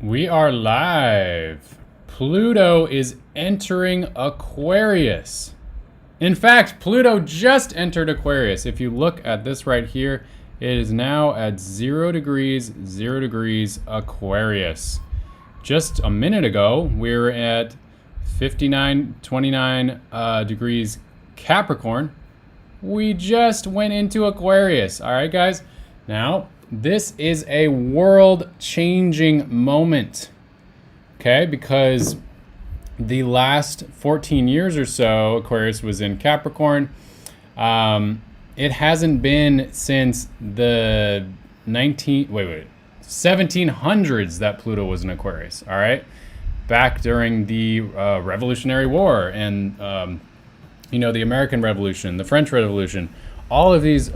We are live. Pluto is entering Aquarius. In fact, Pluto just entered Aquarius. If you look at this right here, it is now at 0 degrees, 0 degrees Aquarius. Just a minute ago, we were at 29 degrees Capricorn. We just went into Aquarius. All right, guys. Now, this is a world-changing moment, okay? Because the last 14 years or so, Aquarius was in Capricorn. It hasn't been since the 1700s that Pluto was in Aquarius, all right? Back during the Revolutionary War and, the American Revolution, the French Revolution, all of these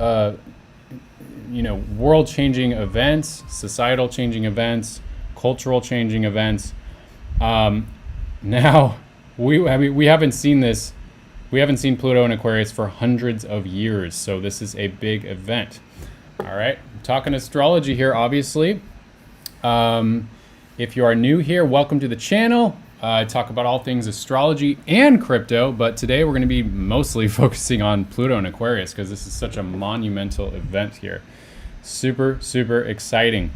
world-changing events, societal changing events, cultural changing events. Now, we haven't seen this. We haven't seen Pluto in Aquarius for hundreds of years, so this is a big event. All right, I'm talking astrology here, obviously. If you are new here, welcome to the channel. I talk about all things astrology and crypto, but today we're going to be mostly focusing on Pluto and Aquarius because this is such a monumental event here. Super, super exciting.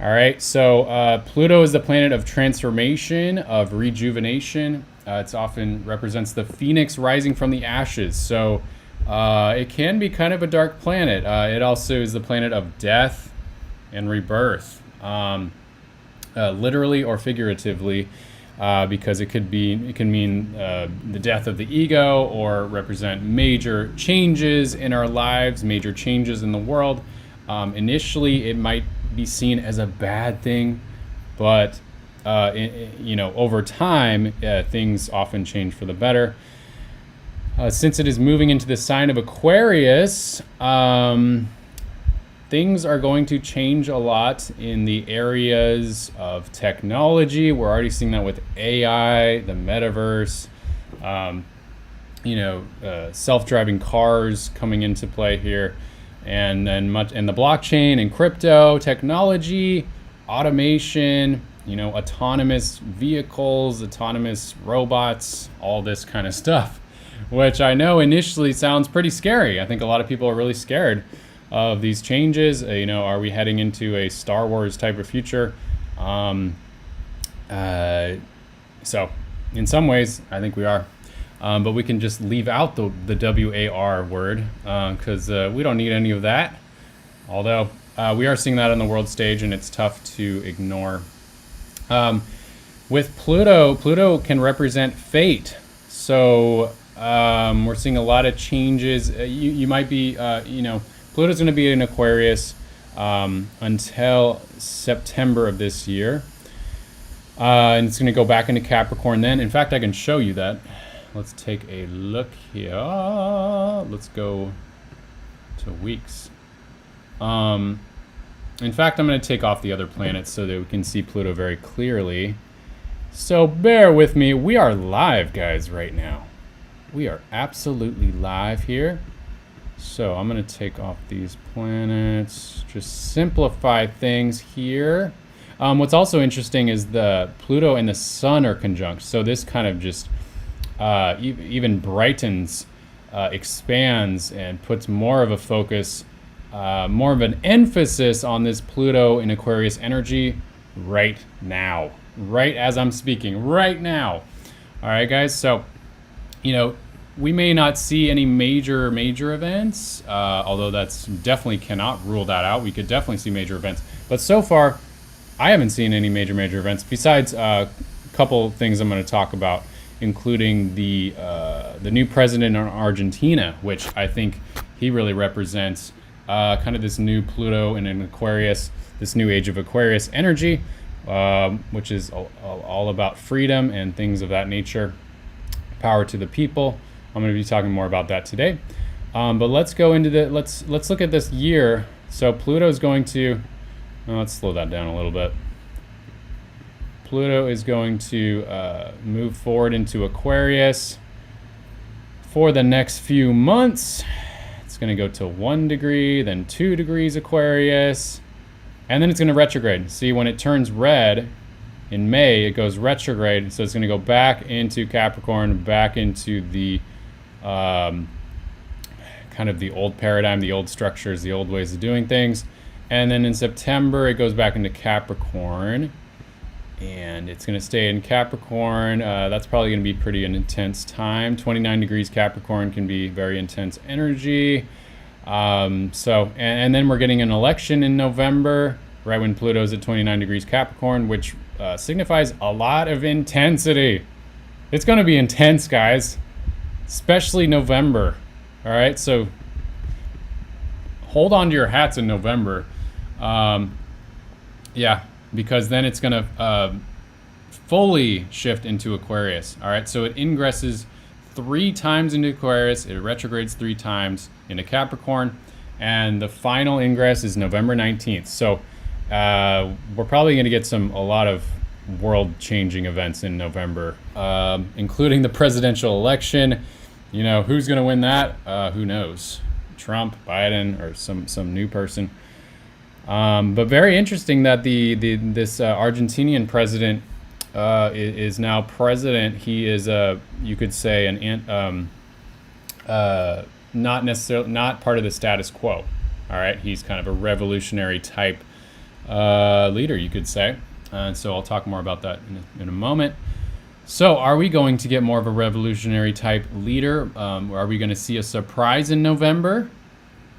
All right, so Pluto is the planet of transformation, of rejuvenation. It often represents the phoenix rising from the ashes. So it can be kind of a dark planet. It also is the planet of death and rebirth, literally or figuratively, because it can mean the death of the ego or represent major changes in our lives, major changes in the world. Initially, it might be seen as a bad thing, but over time, things often change for the better. Since it is moving into the sign of Aquarius, things are going to change a lot in the areas of technology. We're already seeing that with AI, the metaverse, self-driving cars coming into play here. And then the blockchain and crypto technology, automation, autonomous vehicles, autonomous robots, all this kind of stuff, which I know initially sounds pretty scary. I think a lot of people are really scared of these changes. Are we heading into a Star Wars type of future? So in some ways, I think we are. But we can just leave out the WAR word because we don't need any of that. Although we are seeing that on the world stage and it's tough to ignore. With Pluto can represent fate. So we're seeing a lot of changes. You might be, Pluto's going to be in Aquarius until September of this year. And it's going to go back into Capricorn then. In fact, I can show you that. Let's take a look here. Let's go to weeks. In fact, I'm going to take off the other planets so that we can see Pluto very clearly. So bear with me. We are live, guys, right now. We are absolutely live here. So I'm going to take off these planets. Just simplify things here. What's also interesting is the Pluto and the Sun are conjunct. So this kind of just even brightens, expands, and puts more of a focus, more of an emphasis on this Pluto in Aquarius energy right now, right as I'm speaking, right now. All right, guys. So, we may not see any major events, although that's definitely cannot rule that out. We could definitely see major events, but so far, I haven't seen any major events besides a couple things I'm going to talk about, including the new president in Argentina, which I think he really represents kind of this new Pluto in an Aquarius, this new age of Aquarius energy, which is all about freedom and things of that nature, power to the people. I'm going to be talking more about that today. But let's go into let's look at this year. So Pluto is going to, let's slow that down a little bit. Pluto is going to move forward into Aquarius for the next few months. It's going to go to 1 degree, then 2 degrees Aquarius, and then it's going to retrograde. See, when it turns red, in May, it goes retrograde. So it's going to go back into Capricorn, back into the kind of the old paradigm, the old structures, the old ways of doing things. And then in September, it goes back into Capricorn. And it's going to stay in Capricorn. That's probably going to be pretty an intense time. 29 degrees Capricorn can be very intense energy. And then we're getting an election in November, right when Pluto's at 29 degrees Capricorn, which signifies a lot of intensity. It's going to be intense, guys, especially November. All right, so hold on to your hats in November. Yeah, because then it's going to fully shift into Aquarius. All right, so it ingresses 3 times into Aquarius. It retrogrades 3 times into Capricorn. And the final ingress is November 19th. So we're probably going to get a lot of world-changing events in November, including the presidential election. You know, who's going to win that? Who knows? Trump, Biden, or some new person. But very interesting that this Argentinian president is now president. He is you could say not part of the status quo. All right, he's kind of a revolutionary type leader, you could say. And so I'll talk more about that in a moment. So are we going to get more of a revolutionary type leader? Are we going to see a surprise in November?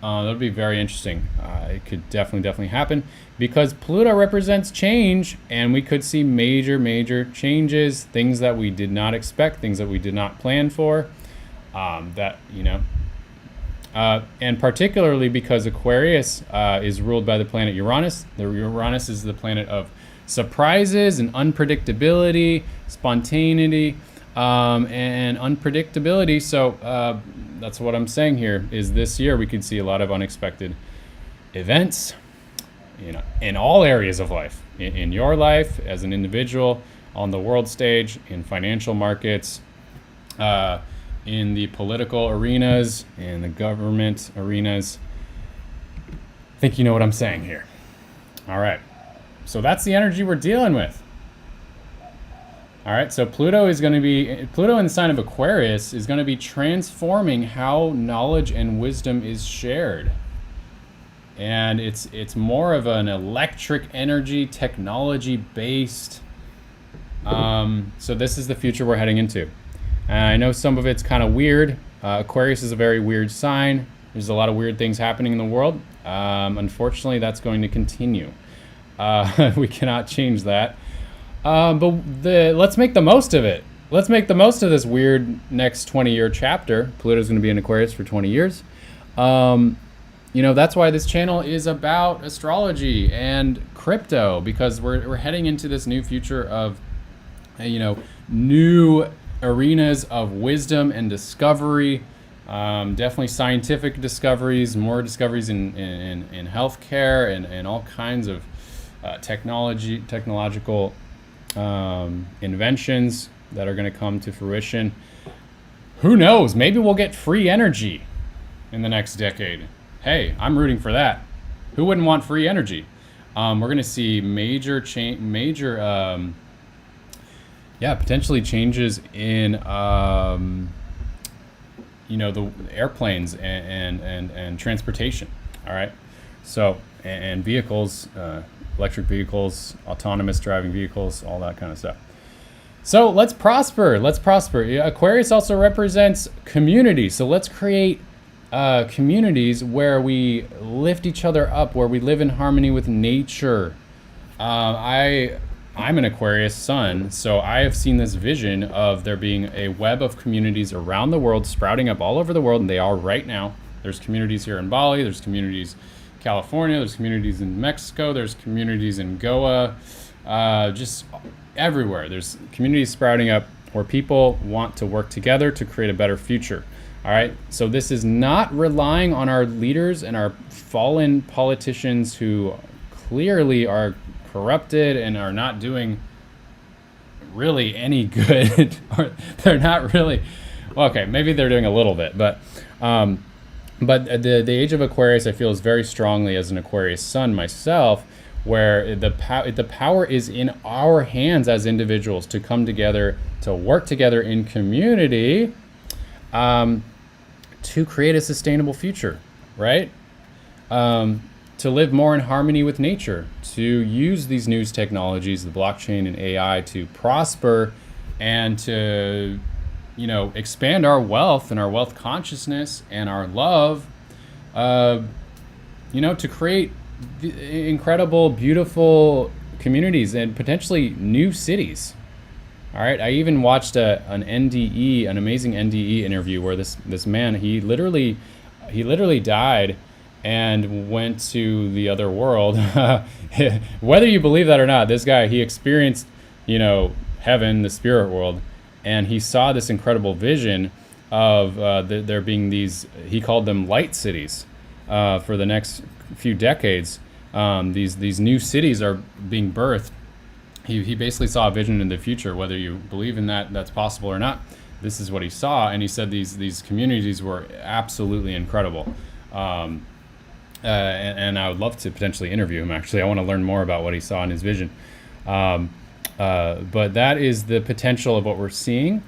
That'll be very interesting. It could definitely happen because Pluto represents change, and we could see major changes, things that we did not expect, things that we did not plan for. And particularly because Aquarius is ruled by the planet Uranus. The Uranus is the planet of surprises and unpredictability, spontaneity, and unpredictability. So that's what I'm saying here is this year we could see a lot of unexpected events, in all areas of life, in your life as an individual, on the world stage, in financial markets, in the political arenas, in the government arenas. I think you know what I'm saying here. All right. So that's the energy we're dealing with. All right, so Pluto in the sign of Aquarius is going to be transforming how knowledge and wisdom is shared. And it's more of an electric energy, technology based. So this is the future we're heading into. And I know some of it's kind of weird. Aquarius is a very weird sign. There's a lot of weird things happening in the world. Unfortunately, that's going to continue. We cannot change that. But let's make the most of it. Let's make the most of this weird next 20-year chapter. Pluto's going to be in Aquarius for 20 years. That's why this channel is about astrology and crypto, because we're heading into this new future of, new arenas of wisdom and discovery. Definitely scientific discoveries, more discoveries in healthcare and all kinds of technological inventions that are going to come to fruition. Who knows? Maybe we'll get free energy in the next decade. Hey, I'm rooting for that. Who wouldn't want free energy? We're going to see potentially changes in the airplanes and transportation. All right, so and vehicles. Electric vehicles, autonomous driving vehicles, all that kind of stuff. So let's prosper. Aquarius also represents community. So let's create communities where we lift each other up, where we live in harmony with nature. I'm an Aquarius sun, so I have seen this vision of there being a web of communities around the world, sprouting up all over the world, and they are right now. There's communities here in Bali, there's communities California, there's communities in Mexico, there's communities in Goa, just everywhere. There's communities sprouting up where people want to work together to create a better future. All right, so this is not relying on our leaders and our fallen politicians who clearly are corrupted and are not doing really any good. Or they're not really, well, okay, maybe they're doing a little bit, but the age of Aquarius, I feel, is very strongly, as an Aquarius sun myself, where the power is in our hands as individuals to come together, to work together in community, to create a sustainable future, right? To live more in harmony with nature, to use these new technologies, the blockchain and AI, to prosper and to, expand our wealth and our wealth consciousness and our love, to create incredible, beautiful communities and potentially new cities. All right. I even watched an amazing NDE interview where this man, he literally died and went to the other world. Whether you believe that or not, this guy, he experienced, heaven, the spirit world, and he saw this incredible vision of there being these, he called them light cities, for the next few decades. These new cities are being birthed. He basically saw a vision in the future. Whether you believe in that's possible or not, this is what he saw, and he said these communities were absolutely incredible. And I would love to potentially interview him. Actually, I want to learn more about what he saw in his vision. But that is the potential of what we're seeing.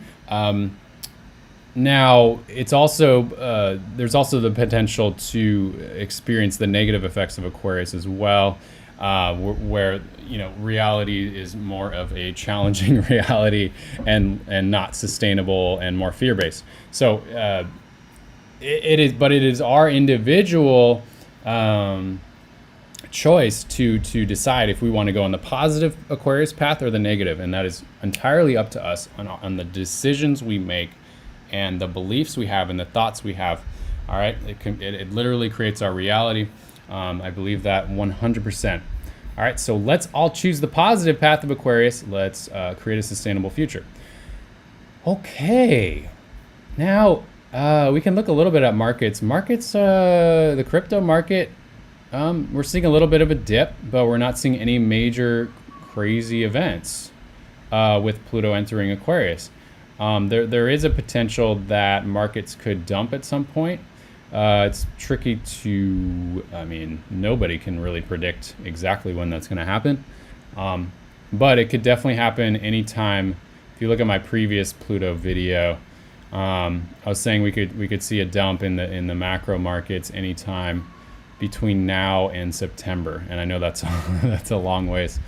Now, it's also there's also the potential to experience the negative effects of Aquarius as well, where reality is more of a challenging reality and not sustainable and more fear-based. So it is our individual choice to decide if we want to go on the positive Aquarius path or the negative, and that is entirely up to us on the decisions we make and the beliefs we have and the thoughts we have. All right, it literally creates our reality. I believe that 100%. All right, so let's all choose the positive path of Aquarius. Let's create a sustainable future. Okay, now we can look a little bit at markets. The crypto market, we're seeing a little bit of a dip, but we're not seeing any major crazy events with Pluto entering Aquarius. There is a potential that markets could dump at some point. It's tricky nobody can really predict exactly when that's going to happen. But it could definitely happen anytime. If you look at my previous Pluto video, I was saying we could see a dump in the macro markets anytime between now and September. And I know that's a long ways.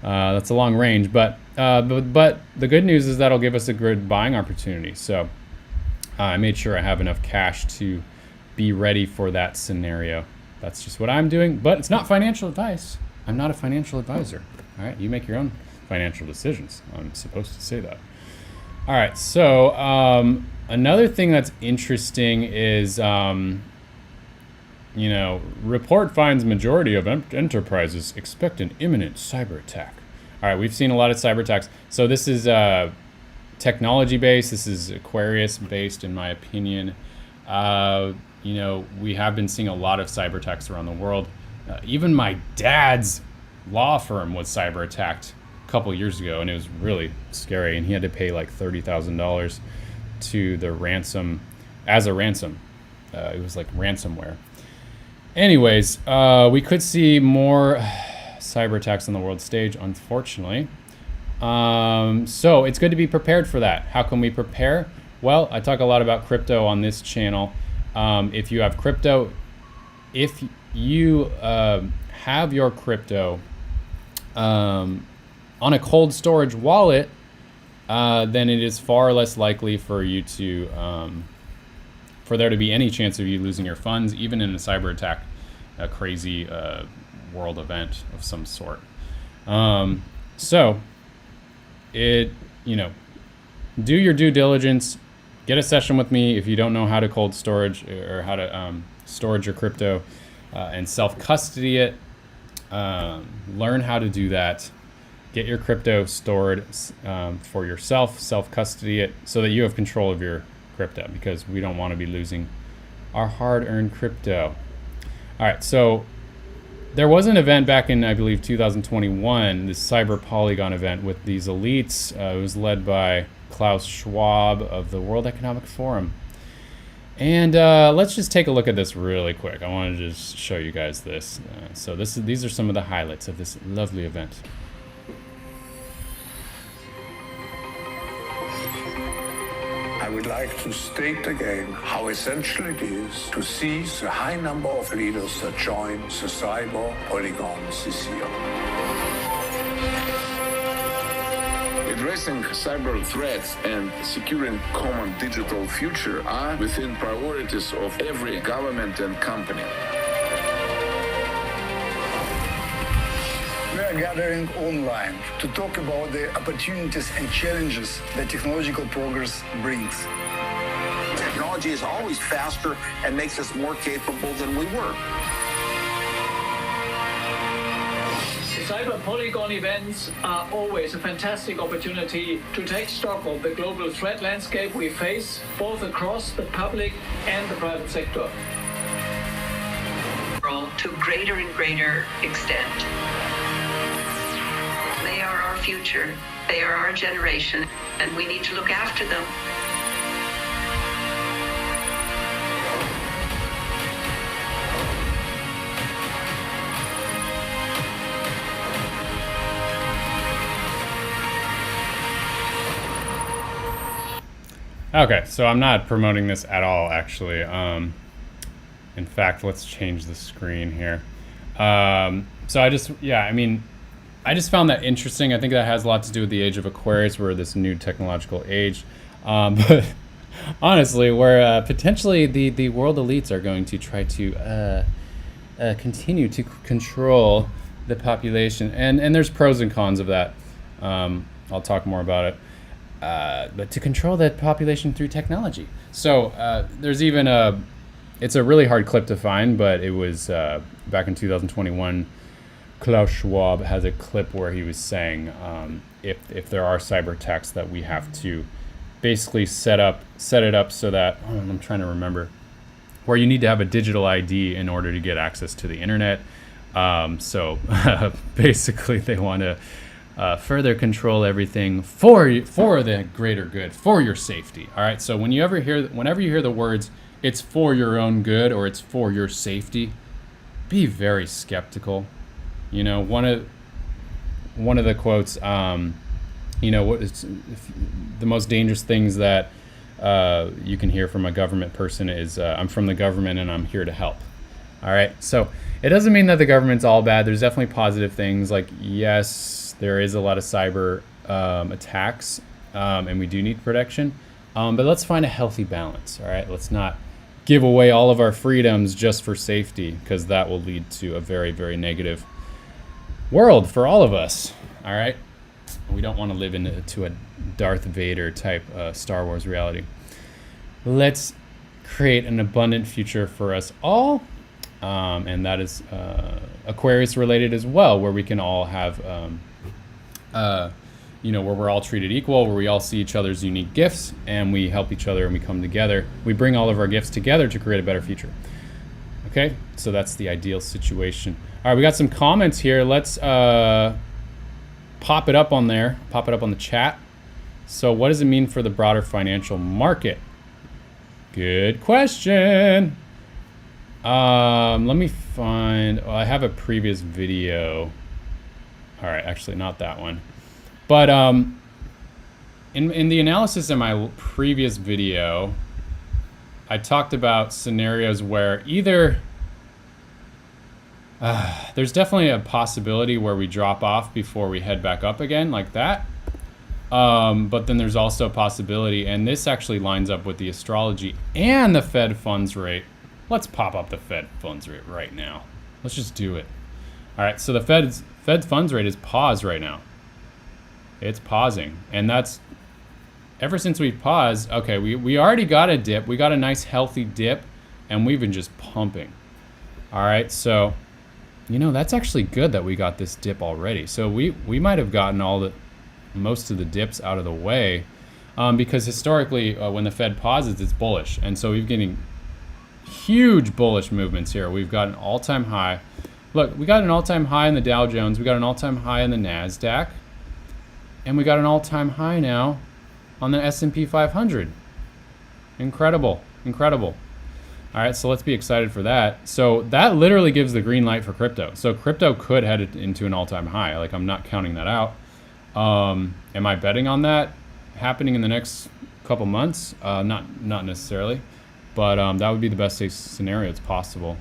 That's a long range, but the good news is that'll give us a good buying opportunity. So I made sure I have enough cash to be ready for that scenario. That's just what I'm doing, but it's not financial advice. I'm not a financial advisor. All right, you make your own financial decisions. I'm supposed to say that. All right, so another thing that's interesting is, report finds majority of enterprises expect an imminent cyber attack. All right, we've seen a lot of cyber attacks. So this is technology based. This is Aquarius based, in my opinion. We have been seeing a lot of cyber attacks around the world. Even my dad's law firm was cyber attacked a couple years ago, and it was really scary. And he had to pay like $30,000 to the ransom as a ransom. It was like ransomware. Anyways, we could see more cyber attacks on the world stage, unfortunately. So it's good to be prepared for that. How can we prepare? Well, I talk a lot about crypto on this channel. If you have crypto, if you have your crypto on a cold storage wallet, then it is far less likely for you to for there to be any chance of you losing your funds, even in a cyber attack, a crazy world event of some sort. So do your due diligence. Get a session with me if you don't know how to cold storage or how to storage your crypto and self-custody it. Learn how to do that. Get your crypto stored for yourself, self-custody it so that you have control of your crypto, because we don't want to be losing our hard-earned crypto. All right, so there was an event back in, I believe, 2021, this cyber polygon event with these elites. It was led by Klaus Schwab of the World Economic Forum. And let's just take a look at this really quick. I want to just show you guys this. So these are some of the highlights of this lovely event. I would like to state again how essential it is to seize the high number of leaders that join the cyber polygons this year. Addressing cyber threats and securing common digital future are within priorities of every government and company. We are gathering online to talk about the opportunities and challenges that technological progress brings. Technology is always faster and makes us more capable than we were. Cyber polygon events are always a fantastic opportunity to take stock of the global threat landscape we face, both across the public and the private sector. To a greater and greater extent. They are our future, they are our generation, and we need to look after them. Okay, so I'm not promoting this at all, actually. In fact, let's change the screen here. So I just found that interesting. I think that has a lot to do with the age of Aquarius. We're this new technological age. But honestly, where potentially the world elites are going to try to continue to control the population. And there's pros and cons of that. I'll talk more about it. But to control that population through technology. So there's even it's a really hard clip to find, but it was back in 2021. Klaus Schwab has a clip where he was saying if there are cyber attacks, that we have to basically set it up so that I'm trying to remember, where you need to have a digital ID in order to get access to the internet. So basically they want to further control everything for the greater good, for your safety. All right. So whenever you hear the words "it's for your own good" or "it's for your safety," be very skeptical. You know, one of the quotes, you know, what is the most dangerous things that you can hear from a government person is, "I'm from the government and I'm here to help." All right. So it doesn't mean that the government's all bad. There's definitely positive things. Like, yes, there is a lot of cyber attacks, and we do need protection. But let's find a healthy balance. All right. Let's not give away all of our freedoms just for safety, because that will lead to a very, very negative world for all of us. All right. We don't want to live into a Darth Vader type Star Wars reality. Let's create an abundant future for us all. And that is Aquarius related as well, where we can all have, you know, where we're all treated equal, where we all see each other's unique gifts and we help each other and we come together. We bring all of our gifts together to create a better future. Okay, so that's the ideal situation. All right, we got some comments here. Let's pop it up on there, pop it up on the chat. So what does it mean for the broader financial market? Good question. Let me find, I have a previous video. All right, actually not that one. But in the analysis in my previous video, I talked about scenarios where either there's definitely a possibility where we drop off before we head back up again, like that. But then there's also a possibility, and this actually lines up with the astrology and the Fed funds rate. Let's pop up the Fed funds rate right now. Let's just do it. All right, so the Fed funds rate is paused right now. It's pausing, and that's ever since we paused. Okay, we already got a dip. We got a nice healthy dip, and we've been just pumping. All right, so you know, that's actually good that we got this dip already. So we might have gotten most of the dips out of the way, because historically when the Fed pauses, it's bullish, and so we're getting huge bullish movements here. We've got an all-time high. Look, we got an all-time high in the Dow Jones. We got an all-time high in the NASDAQ. And we got an all-time high now on the S&P 500. Incredible, incredible. All right, so let's be excited for that. So that literally gives the green light for crypto. So crypto could head into an all-time high. Like, I'm not counting that out. Am I betting on that happening in the next couple months? Not necessarily, but that would be the best case scenario. It's possible.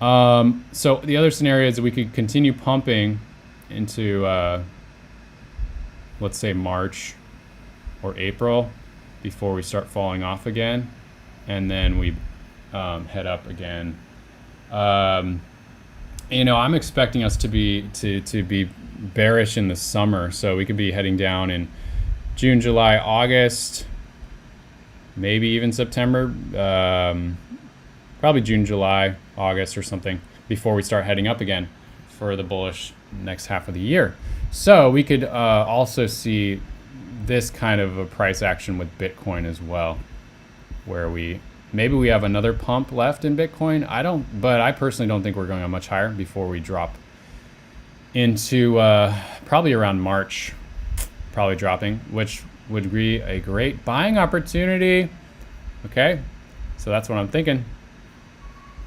So the other scenario is that we could continue pumping into, let's say March or April before we start falling off again, and then we head up again. You know, I'm expecting us to be bearish in the summer, so we could be heading down in June, July, August, maybe even September. Probably June, July, August or something before we start heading up again for the bullish next half of the year. So we could also see this kind of a price action with Bitcoin as well, where maybe we have another pump left in Bitcoin. But I personally don't think we're going on much higher before we drop into probably around March, probably dropping, which would be a great buying opportunity. Okay, so that's what I'm thinking.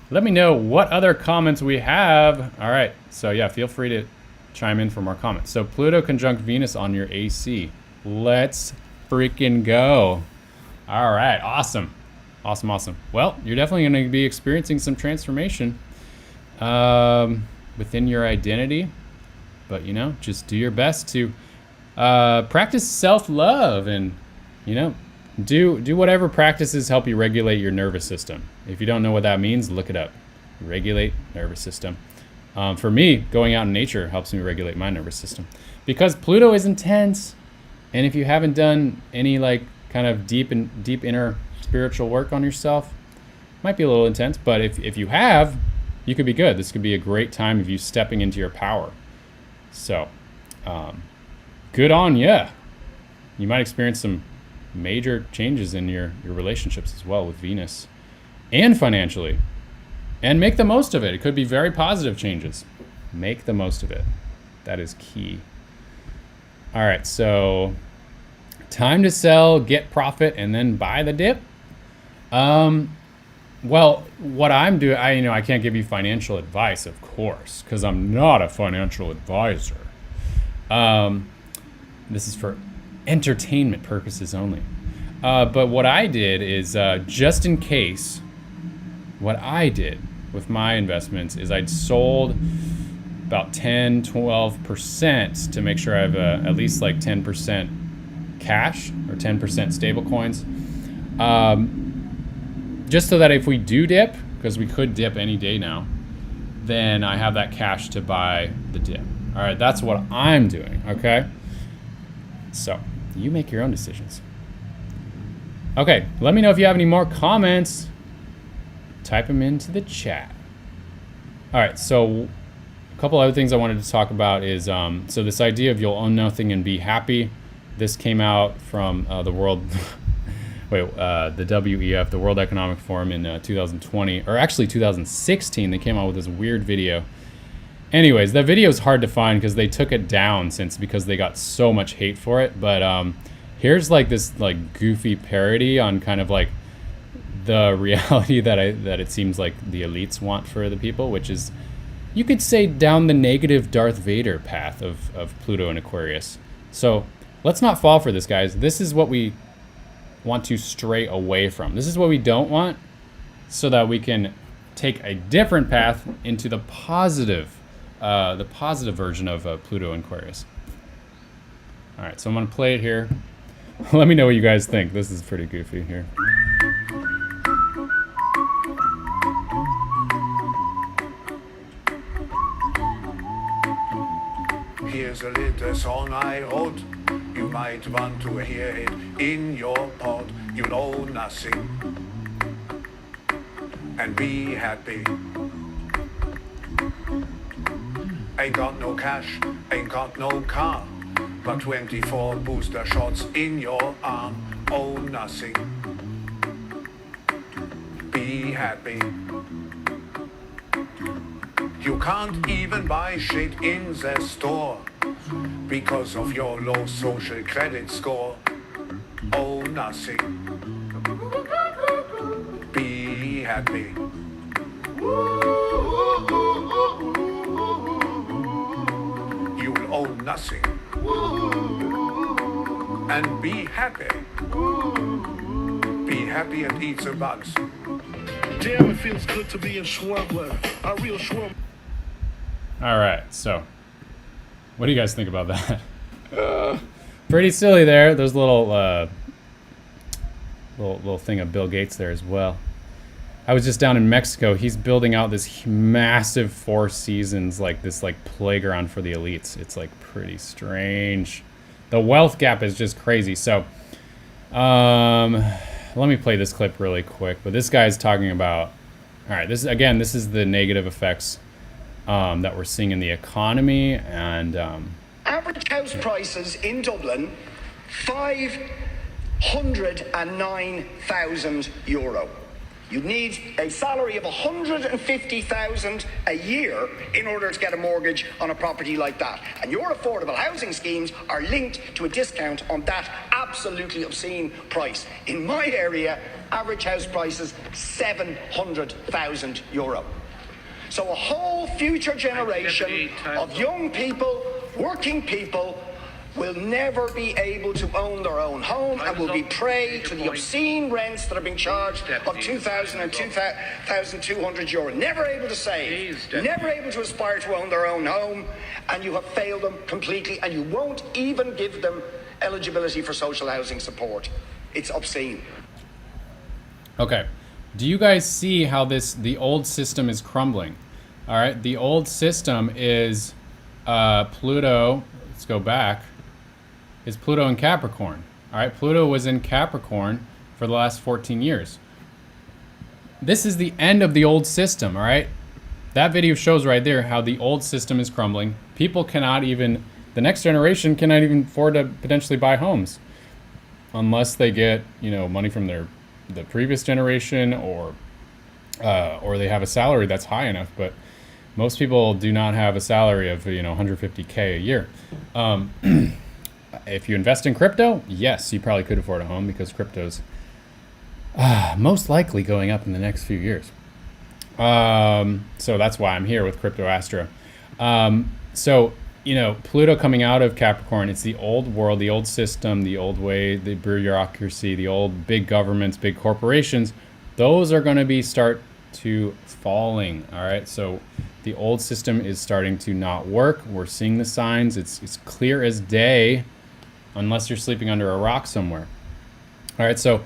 Let me know what other comments we have. All right, so yeah, feel free to chime in for more comments. So Pluto conjunct Venus on your AC. Let's freaking go. All right, awesome. Awesome. Well, you're definitely going to be experiencing some transformation within your identity. But, you know, just do your best to practice self-love and, you know, do whatever practices help you regulate your nervous system. If you don't know what that means, look it up. Regulate nervous system. For me, going out in nature helps me regulate my nervous system. Because Pluto is intense, and if you haven't done any, like, kind of deep inner spiritual work on yourself, might be a little intense, but if you have, you could be good. This could be a great time of you stepping into your power. So good on ya. You might experience some major changes in your relationships as well with Venus, and financially, and make the most of it. It could be very positive changes. Make the most of it. That is key. All right, so time to sell, get profit, and then buy the dip. Well, what I'm doing, I can't give you financial advice, of course, because I'm not a financial advisor. This is for entertainment purposes only. But what I did is, just in case, what I did with my investments is I'd sold about 10, 12% to make sure I have at least like 10% cash or 10% stable coins. Just so that if we do dip, because we could dip any day now, then I have that cash to buy the dip. All right, that's what I'm doing, okay? So you make your own decisions. Okay, let me know if you have any more comments. Type them into the chat. All right, so a couple other things I wanted to talk about is, so this idea of you'll own nothing and be happy. This came out from the world... the WEF, the World Economic Forum in 2020, or actually 2016, they came out with this weird video. Anyways, that video is hard to find because they took it down because they got so much hate for it. But here's like this like goofy parody on kind of like the reality that it seems like the elites want for the people, which is, you could say, down the negative Darth Vader path of Pluto and Aquarius. So let's not fall for this, guys. This is what we want to stray away from. This is what we don't want, so that we can take a different path into the positive version of Pluto and Aquarius. All right, so I'm gonna play it here. Let me know what you guys think. This is pretty goofy here. Here's a little song I wrote. You might want to hear it in your pod. You know nothing and be happy. Ain't got no cash, ain't got no car, but 24 booster shots in your arm. Oh, nothing. Be happy. You can't even buy shit in the store because of your low social credit score. Oh, nothing. Be happy. happy. You will own nothing. And be happy. Be happy and eat the bugs. Damn, it feels good to be in Schwurbler. A real Schwurbler. All right, so what do you guys think about that? Pretty silly there. There's a little thing of Bill Gates there as well. I was just down in Mexico. He's building out this massive 4 seasons, like this like playground for the elites. It's like pretty strange. The wealth gap is just crazy. So let me play this clip really quick. But this guy's talking about, all right, this is the negative effects that we're seeing in the economy. And Average house prices in Dublin, €509,000. You need a salary of 150,000 a year in order to get a mortgage on a property like that. And your affordable housing schemes are linked to a discount on that absolutely obscene price. In my area, average house price is €700,000. So a whole future generation of young people, working people, will never be able to own their own home and will be prey to the obscene rents that are being charged of 2,000 and 2,200 euro. Never able to save, never able to aspire to own their own home, and you have failed them completely, and you won't even give them eligibility for social housing support. It's obscene. okay, do you guys see how the old system is crumbling? All right, the old system is Pluto. Let's go back. Is Pluto in Capricorn. All right, Pluto was in Capricorn for the last 14 years. This is the end of the old system, all right? That video shows right there how the old system is crumbling. People cannot even, the next generation cannot even afford to potentially buy homes unless they get, money from the previous generation or they have a salary that's high enough. But most people do not have a salary of, 150K a year. If you invest in crypto, yes, you probably could afford a home because crypto's most likely going up in the next few years. So that's why I'm here with Crypto Astro. So, Pluto coming out of Capricorn, it's the old world, the old system, the old way, the bureaucracy, the old big governments, big corporations. Those are going to start to falling. All right. So the old system is starting to not work. We're seeing the signs. It's clear as day. Unless you're sleeping under a rock somewhere. All right, so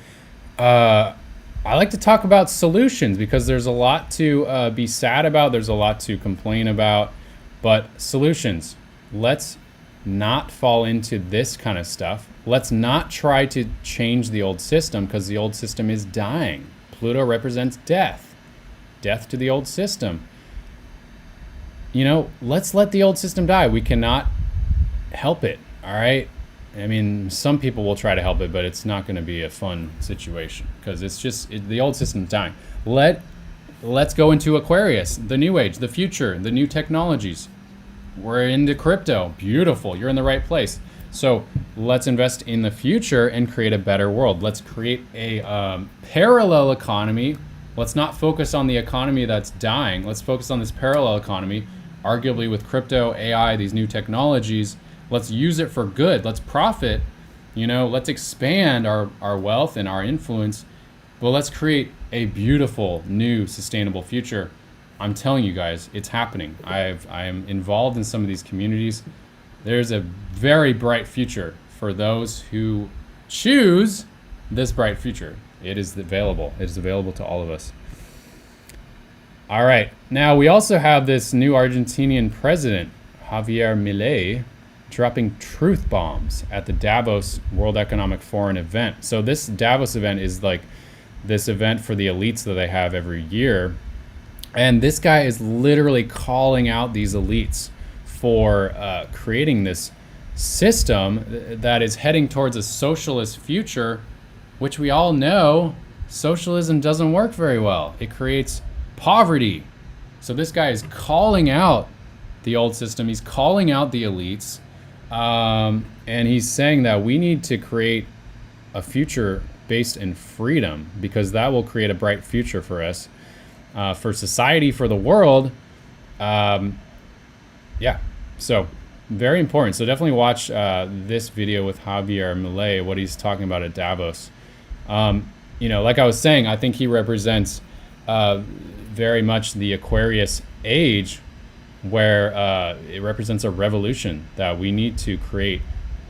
I like to talk about solutions because there's a lot to be sad about. There's a lot to complain about, but solutions. Let's not fall into this kind of stuff. Let's not try to change the old system because the old system is dying. Pluto represents death. Death to the old system. Let's let the old system die. We cannot help it, all right? I mean, some people will try to help it, but it's not going to be a fun situation because it's just the old system's dying. Let's go into Aquarius, the new age, the future, the new technologies. We're into crypto. Beautiful. You're in the right place. So let's invest in the future and create a better world. Let's create a parallel economy. Let's not focus on the economy that's dying. Let's focus on this parallel economy, arguably with crypto, AI, these new technologies. Let's use it for good. Let's profit. Let's expand our wealth and our influence. But let's create a beautiful, new, sustainable future. I'm telling you guys, it's happening. I am involved in some of these communities. There's a very bright future for those who choose this bright future. It is available. It is available to all of us. All right. Now, we also have this new Argentinian president, Javier Milei, dropping truth bombs at the Davos World Economic Forum event. So this Davos event is like this event for the elites that they have every year. And this guy is literally calling out these elites for creating this system that is heading towards a socialist future, which we all know socialism doesn't work very well. It creates poverty. So this guy is calling out the old system. He's calling out the elites. And he's saying that we need to create a future based in freedom because that will create a bright future for us. for society, for the world. Yeah, so very important. So definitely watch this video with Javier Milei, what he's talking about at Davos. You know, like I was saying, I think he represents very much the Aquarius age, where it represents a revolution that we need to create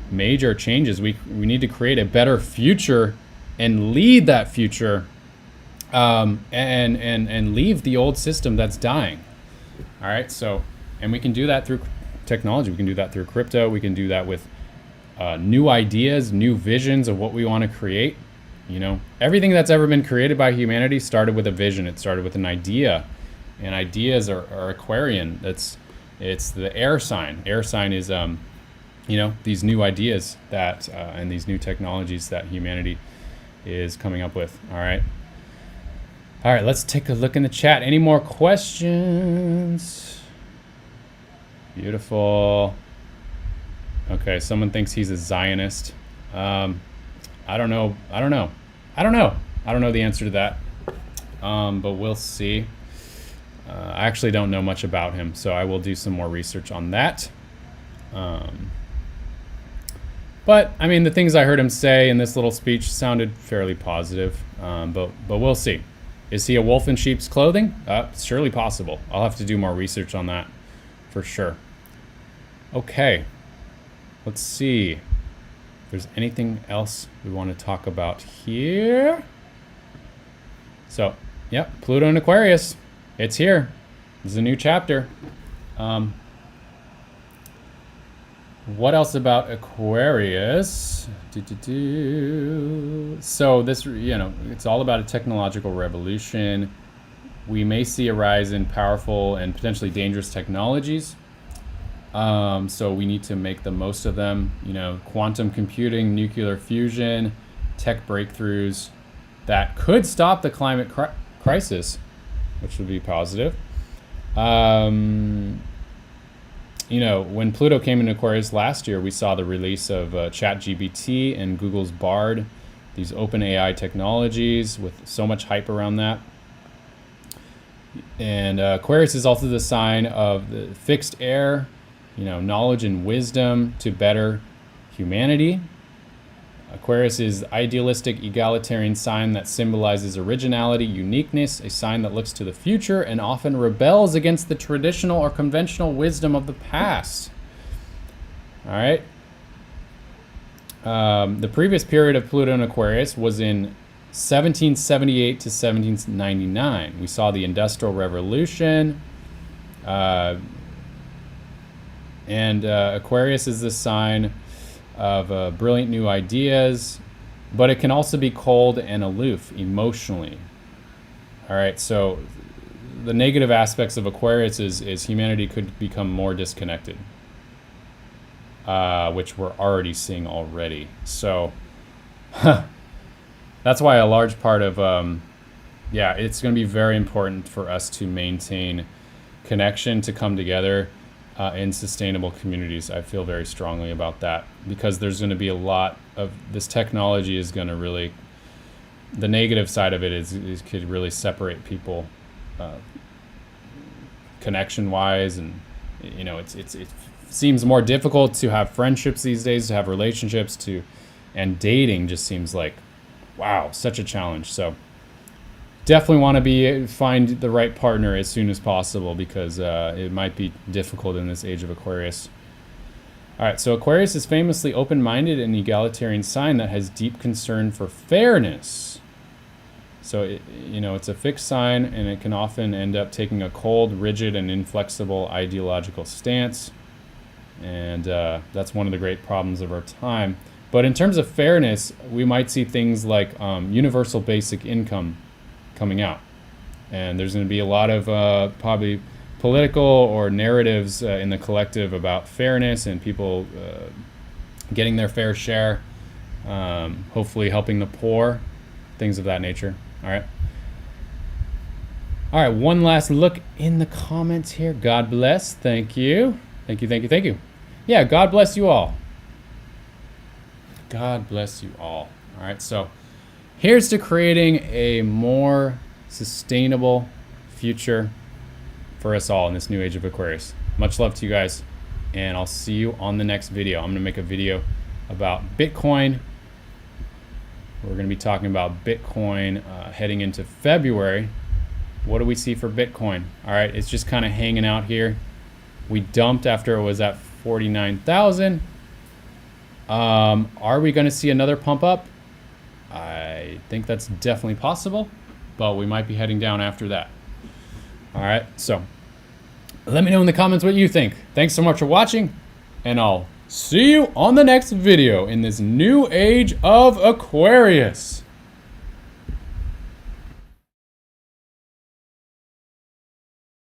major changes. We need to create a better future and lead that future, and leave the old system that's dying. All right, so, and we can do that through technology. We can do that through crypto. We can do that with new ideas, new visions of what we want to create. You know, everything that's ever been created by humanity started with a vision. It started with an idea, and ideas are Aquarian. It's the air sign. Air sign is you know, these new ideas that and these new technologies that humanity is coming up with. All right, let's take a look in the chat. Any more questions? Beautiful. Okay, someone thinks he's a Zionist. I don't know the answer to that, but we'll see. I actually don't know much about him, so I will do some more research on that. But I mean, the things I heard him say in this little speech sounded fairly positive, but we'll see. Is he a wolf in sheep's clothing? Surely possible. I'll have to do more research on that for sure. Okay, let's see if there's anything else we want to talk about here. So, yep, Pluto in Aquarius. It's here. This is a new chapter. What else about Aquarius? So this, you know, it's all about a technological revolution. We may see a rise in powerful and potentially dangerous technologies. So we need to make the most of them. You know, quantum computing, nuclear fusion, tech breakthroughs that could stop the climate crisis, which would be positive. You know, when Pluto came into Aquarius last year, we saw the release of ChatGPT and Google's Bard, these open AI technologies with so much hype around that. And Aquarius is also the sign of the fixed air, you know, knowledge and wisdom to better humanity. Aquarius is idealistic, egalitarian sign that symbolizes originality, uniqueness, a sign that looks to the future and often rebels against the traditional or conventional wisdom of the past. All right. The previous period of Pluto in Aquarius was in 1778 to 1799. We saw the Industrial Revolution. And Aquarius is the sign of brilliant new ideas, but it can also be cold and aloof emotionally. All right, so the negative aspects of Aquarius is humanity could become more disconnected, which we're already seeing already. So that's why a large part of, yeah, it's going to be very important for us to maintain connection, to come together in sustainable communities. I feel very strongly about that, because there's going to be a lot of this technology is going to really, the negative side of it is could really separate people connection wise, and you know, it seems more difficult to have friendships these days, to have relationships, and dating just seems like, wow, such a challenge. So definitely want to find the right partner as soon as possible, because it might be difficult in this age of Aquarius. All right, so Aquarius is famously open-minded and egalitarian sign that has deep concern for fairness. So, you know, it's a fixed sign, and it can often end up taking a cold, rigid, and inflexible ideological stance. And that's one of the great problems of our time. But in terms of fairness, we might see things like universal basic income coming out. And there's going to be a lot of probably political or narratives in the collective about fairness and people getting their fair share, hopefully helping the poor, things of that nature. All right, one last look in the comments here. God bless. Thank you. Yeah, God bless you all. God bless you all. All right, so here's to creating a more sustainable future for us all in this new age of Aquarius. Much love to you guys, and I'll see you on the next video. I'm going to make a video about Bitcoin. We're going to be talking about Bitcoin heading into February. What do we see for Bitcoin? All right, it's just kind of hanging out here. We dumped after it was at 49,000. Are we going to see another pump up? I think that's definitely possible, but we might be heading down after that. All right, so let me know in the comments what you think. Thanks so much for watching, and I'll see you on the next video in this new age of Aquarius.